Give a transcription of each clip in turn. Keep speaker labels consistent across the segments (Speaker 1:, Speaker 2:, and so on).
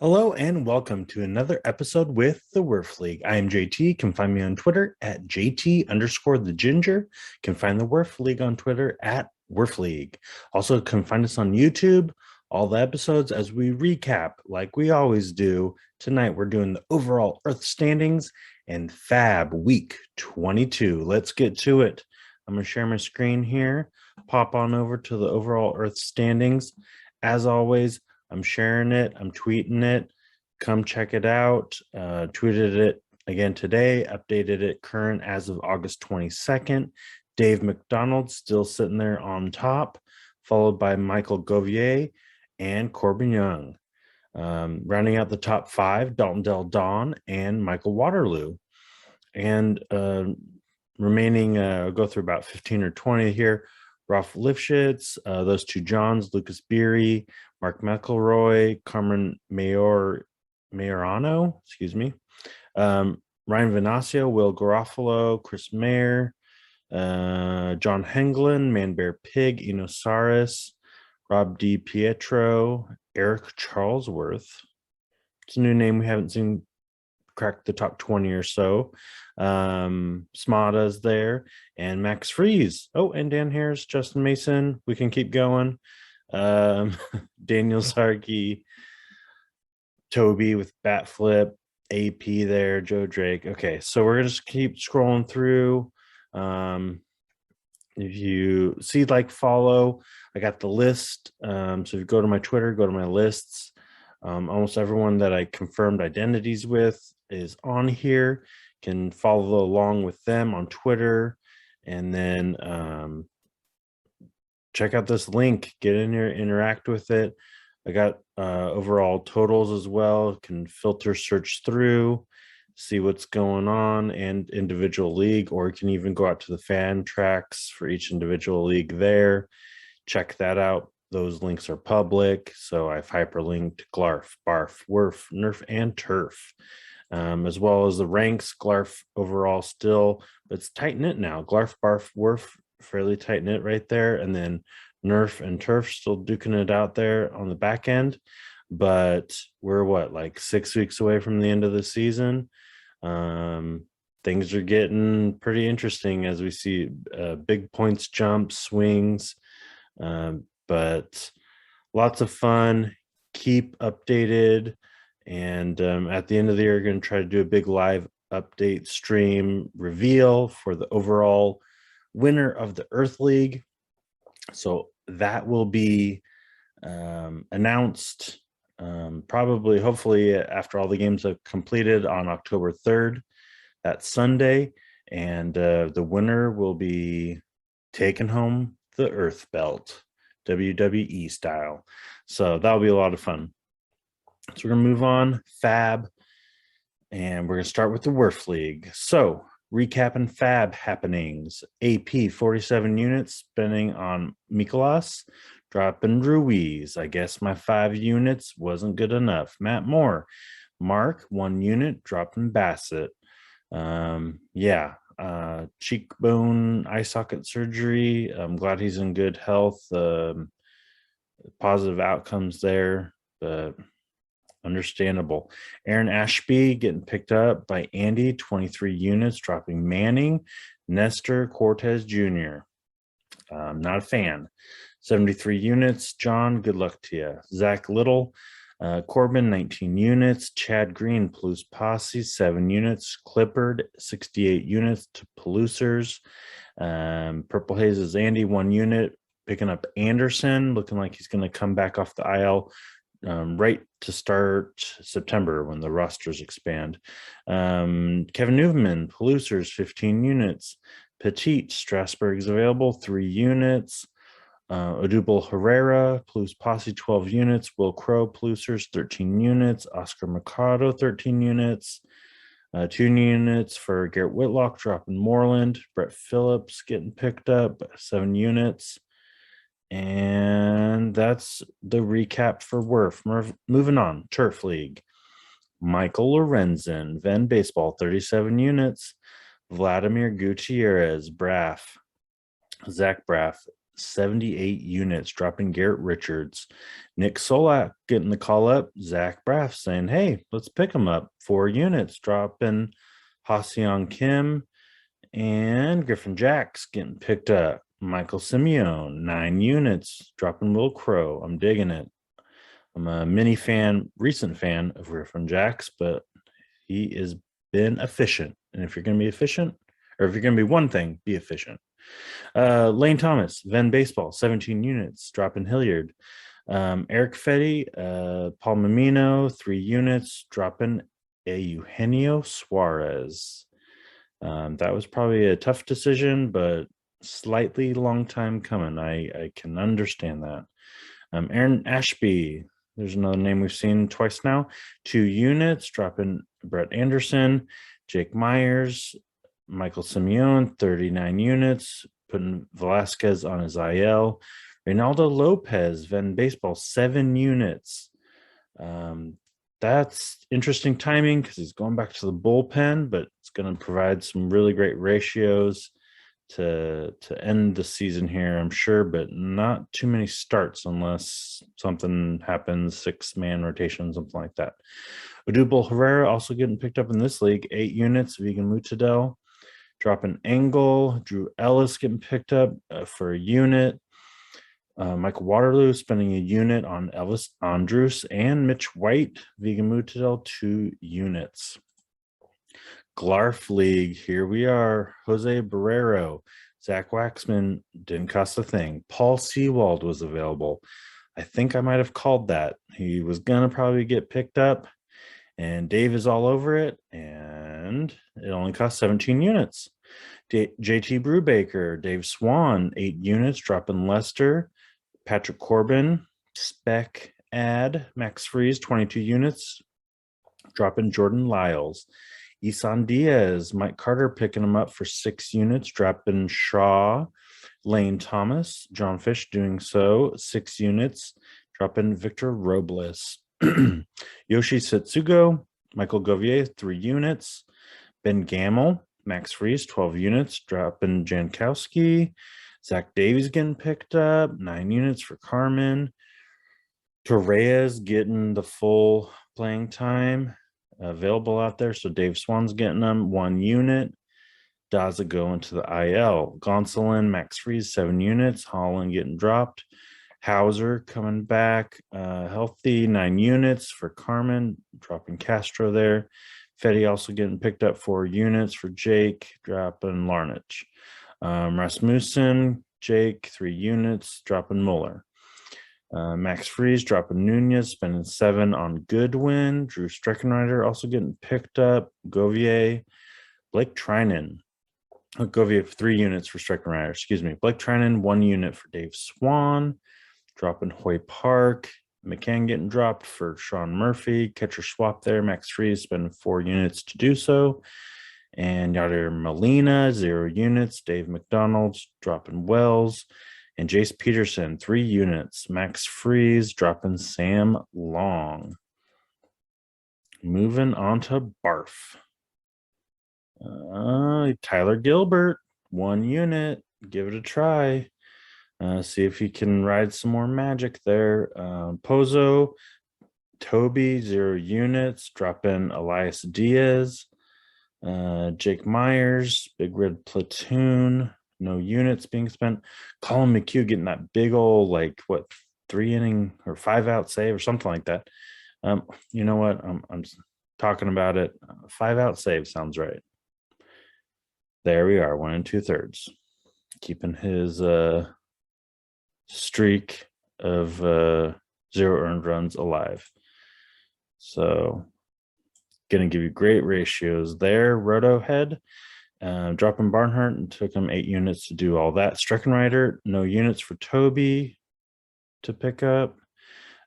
Speaker 1: Hello and welcome to another episode with the WERF League. I am JT. You can find me on Twitter at JT_the Ginger. You can find the WERF League on Twitter at WERF League. Also, you can find us on YouTube, all the episodes as we recap like we always do. Tonight, we're doing the overall Earth standings and FAAB Week 22. Let's get to it. I'm going to share my screen here, pop on over to the overall Earth standings. As always, I'm sharing it. I'm tweeting it. Come check it out. Tweeted it again today. Updated it current as of August 22nd. Dave McDonald still sitting there on top, followed by Michael Govier and Corbin Young. Rounding out the top five, Dalton Del Don and Michael Waterloo. And remaining, I'll go through about 15 or 20 here. Ralph Lifshitz, those two Johns, Lucas Beery, Mark McElroy, Carmen Majorano, Ryan Venasio, Will Garofalo, Chris Mayer, John Henglin, Man Bear Pig, Enosaurus, Rob D. Pietro, Eric Charlesworth. It's a new name we haven't seen crack the top 20 or so. Smada's there, and Max Freeze. Oh, and Dan Harris, Justin Mason. We can keep going. Daniel Sarkey, Toby with Bat Flip, AP there, Joe Drake. Okay, so we're gonna just keep scrolling through. If you see, follow, I got the list. So if you go to my Twitter, go to my lists. Almost everyone that I confirmed identities with is on here. Can follow along with them on Twitter, and then check out this link, get in here, interact with it. I got overall totals as well. Can filter, search through, see what's going on, and individual league, or you can even go out to the fan tracks for each individual league there. Check that out. Those links are public. So I've hyperlinked Glarf, Barf, WERF, NERF, and TURF, as well as the ranks. Glarf overall still, but it's tight knit now. Glarf, Barf, WERF, fairly tight knit right there. And then NERF and TURF still duking it out there on the back end. But we're 6 weeks away from the end of the season. Things are getting pretty interesting as we see big points jumps, swings, but lots of fun. Keep updated. And at the end of the year, we're going to try to do a big live update stream reveal for the overall winner of the Earth League. So that will be announced probably, hopefully, after all the games have completed on October 3rd, that Sunday. And the winner will be taking home the Earth Belt, WWE style. So that'll be a lot of fun. So we're going to move on, FAAB, and we're going to start with the WERF League. So recapping FAAB happenings. AP 47 units spending on Mikolas, dropping Ruiz. I guess my 5 units wasn't good enough. Matt Moore, Mark 1 unit, dropping Bassett. Cheekbone eye socket surgery. I'm glad he's in good health. Positive outcomes there, but understandable. Aaron Ashby getting picked up by Andy, 23 units, dropping Manning. Nestor Cortez Jr. Not a fan. 73 units. John, good luck to you. Zach Little, Corbin, 19 units. Chad Green, Palouse Posse, 7 units. Clippard, 68 units to Palousers. Purple Haze's Andy, 1 unit. Picking up Anderson, looking like he's going to come back off the IL right to start September when the rosters expand. Kevin Newman, Palousers, 15 units. Petit, Strasburg's available, 3 units. Odubel Herrera, Palouse Posse, 12 units. Will Crow, Palousers, 13 units. Oscar Mercado, 13 units. 2 units for Garrett Whitlock, dropping Moreland. Brett Phillips getting picked up, 7 units. And that's the recap for WERF. Moving on, Turf League. Michael Lorenzen, Venn Baseball, 37 units. Vladimir Gutierrez, Braff. Zach Braff, 78 units, dropping Garrett Richards. Nick Solak getting the call up. Zach Braff saying, hey, let's pick him up. 4 units, dropping Ha-Seong Kim. And Griffin Jacks getting picked up. Michael Simeone, 9 units, dropping Will Crow. I'm digging it. I'm a recent fan of Griffin Jacks, but he has been efficient. And if you're going to be efficient, or if you're going to be one thing, be efficient. Lane Thomas, Venn Baseball, 17 units, dropping Hilliard. Eric Fetty, Paul Mamino, 3 units, dropping Eugenio Suarez. That was probably a tough decision, but slightly long time coming. I can understand that. Aaron Ashby, there's another name we've seen twice now. 2 units, dropping Brett Anderson, Jake Myers, Michael Simeone, 39 units, putting Velasquez on his IL. Reynaldo Lopez, Venn Baseball, 7 units. That's interesting timing because he's going back to the bullpen, but it's going to provide some really great ratios to end the season here, I'm sure, but not too many starts unless something happens, 6-man rotation, something like that. Odubel Herrera also getting picked up in this league, 8 units. Vegan Mutadel dropping Engel. Drew Ellis getting picked up for a unit. Michael Waterloo spending a unit on Elvis Andrus and Mitch White. Vegan Mutadel, 2 units. Glarf League, here we are. Jose Barrero, Zach Waxman, didn't cost a thing. Paul Sewald was available. I think I might have called that. He was going to probably get picked up, and Dave is all over it, and it only cost 17 units. JT Brubaker, Dave Swan, 8 units, dropping Lester. Patrick Corbin, spec ad. Max Freeze, 22 units, dropping Jordan Lyles. Isan Diaz, Mike Carter picking him up for 6 units, dropping Shaw. Lane Thomas, John Fish doing so, 6 units, dropping Victor Robles. Yoshi Setsugo, Michael Govier, 3 units. Ben Gamel, Max Freeze, 12 units, dropping Jankowski. Zach Davies getting picked up, 9 units for Carmen. Torres getting the full playing time available out there. So Dave Swan's getting them, 1 unit. Daza going to the IL. Gonsolin, Max Freeze, 7 units. Holland getting dropped. Hauser coming back healthy, 9 units for Carmen, dropping Castro there. Fetty also getting picked up 4 units for Jake, dropping Larnach. Rasmussen, Jake, 3 units, dropping Mueller. Max Freeze dropping Nunez, spending 7 on Goodwin. Drew Streckenrider also getting picked up. Govier, Blake Trinan. Govier, 3 units for Streckenrider, excuse me. Blake Trinan, 1 unit for Dave Swan. Dropping Hoy Park. McCann getting dropped for Sean Murphy. Catcher swap there. Max Freeze spending 4 units to do so. And Yadier Molina, 0 units. Dave McDonald dropping Wells. And Jace Peterson, 3 units. Max Freeze dropping Sam Long. Moving on to Barf. Tyler Gilbert, 1 unit. Give it a try. See if he can ride some more magic there. Pozo, Toby, 0 units. Dropping Elias Diaz. Jake Myers, Big Red Platoon. No units being spent. Colin McHugh getting that big old, 3-inning or 5-out save or something like that. You know what? I'm talking about it. 5-out save sounds right. There we are, 1 2/3. Keeping his streak of 0 earned runs alive. So, going to give you great ratios there. Roto Head. Dropping Barnhart and took him 8 units to do all that. Streckenrider, no units for Toby to pick up.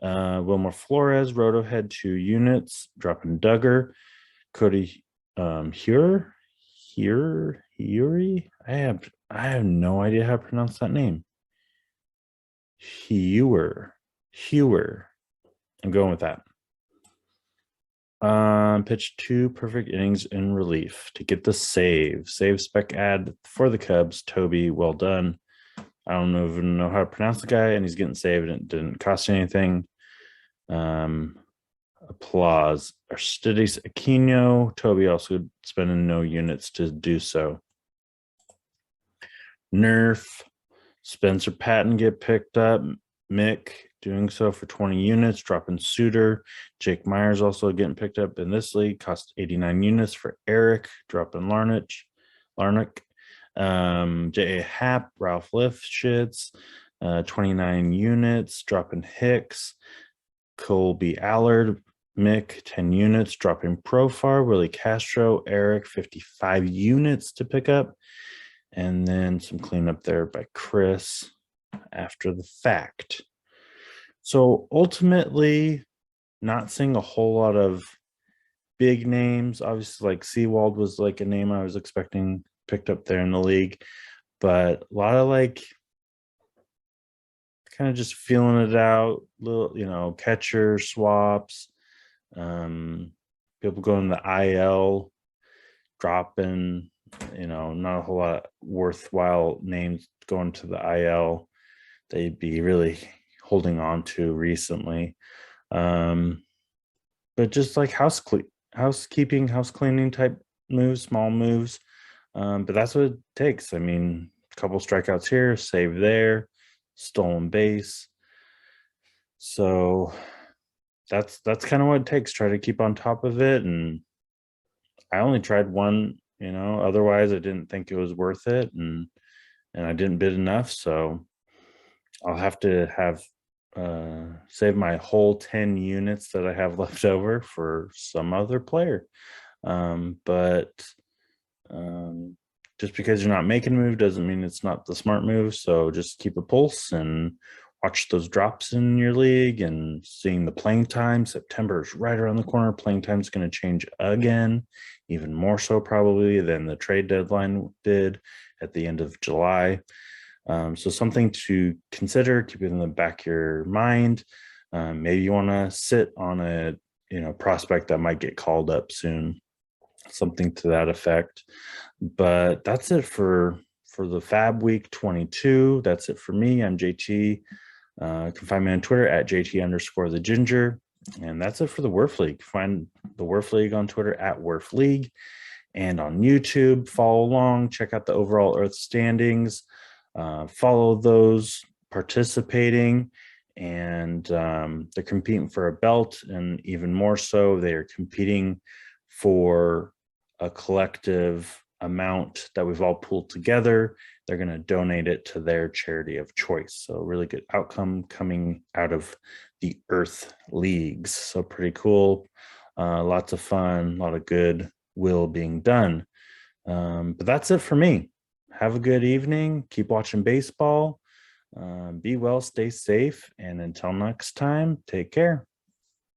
Speaker 1: Wilmer Flores, Rotohead, 2 units. Dropping Duggar. Cody Hury. I have no idea how to pronounce that name. Hewer. I'm going with that. Pitched 2 perfect innings in relief to get the save. Save spec ad for the Cubs. Toby, well done. I don't even know how to pronounce the guy, and he's getting saved, and it didn't cost anything. Applause. Aristides Aquino. Toby also spending no units to do so. Nerf. Spencer Patton get picked up. Mick doing so for 20 units, dropping Suter. Jake Myers also getting picked up in this league, cost 89 units for Eric, dropping Larnach. J.A. Happ, Ralph Lifshitz, 29 units, dropping Hicks. Colby Allard, Mick, 10 units, dropping Profar. Willie Castro, Eric, 55 units to pick up. And then some cleanup there by Chris after the fact. So ultimately, not seeing a whole lot of big names. Obviously, like Seawald was like a name I was expecting picked up there in the league, but a lot of like kind of just feeling it out, little, catcher swaps, people going to the IL, dropping, not a whole lot of worthwhile names going to the IL. They'd be really holding on to recently. But just like housekeeping, house cleaning type moves, small moves. But that's what it takes. I mean, a couple strikeouts here, save there, stolen base. So that's kind of what it takes. Try to keep on top of it. And I only tried one, otherwise I didn't think it was worth it, and I didn't bid enough. So I'll have to save my whole 10 units that I have left over for some other player. But just because you're not making a move doesn't mean it's not the smart move. So just keep a pulse and watch those drops in your league and seeing the playing time. September is right around the corner. Playing time is going to change again, even more so probably than the trade deadline did at the end of July. So something to consider, keep it in the back of your mind. Maybe you want to sit on a prospect that might get called up soon, something to that effect. But that's it for the FAAB Week 22. That's it for me. I'm JT. You can find me on Twitter at JT_the Ginger. And that's it for the WERF League. Find the WERF League on Twitter at WERF League. And on YouTube, follow along, check out the overall Earth standings. Follow those participating, and they're competing for a belt, and even more so, they are competing for a collective amount that we've all pulled together. They're going to donate it to their charity of choice. So really good outcome coming out of the Earth Leagues. So pretty cool. Lots of fun, a lot of good will being done. But that's it for me. Have a good evening. Keep watching baseball. Be well, stay safe. And until next time, take care.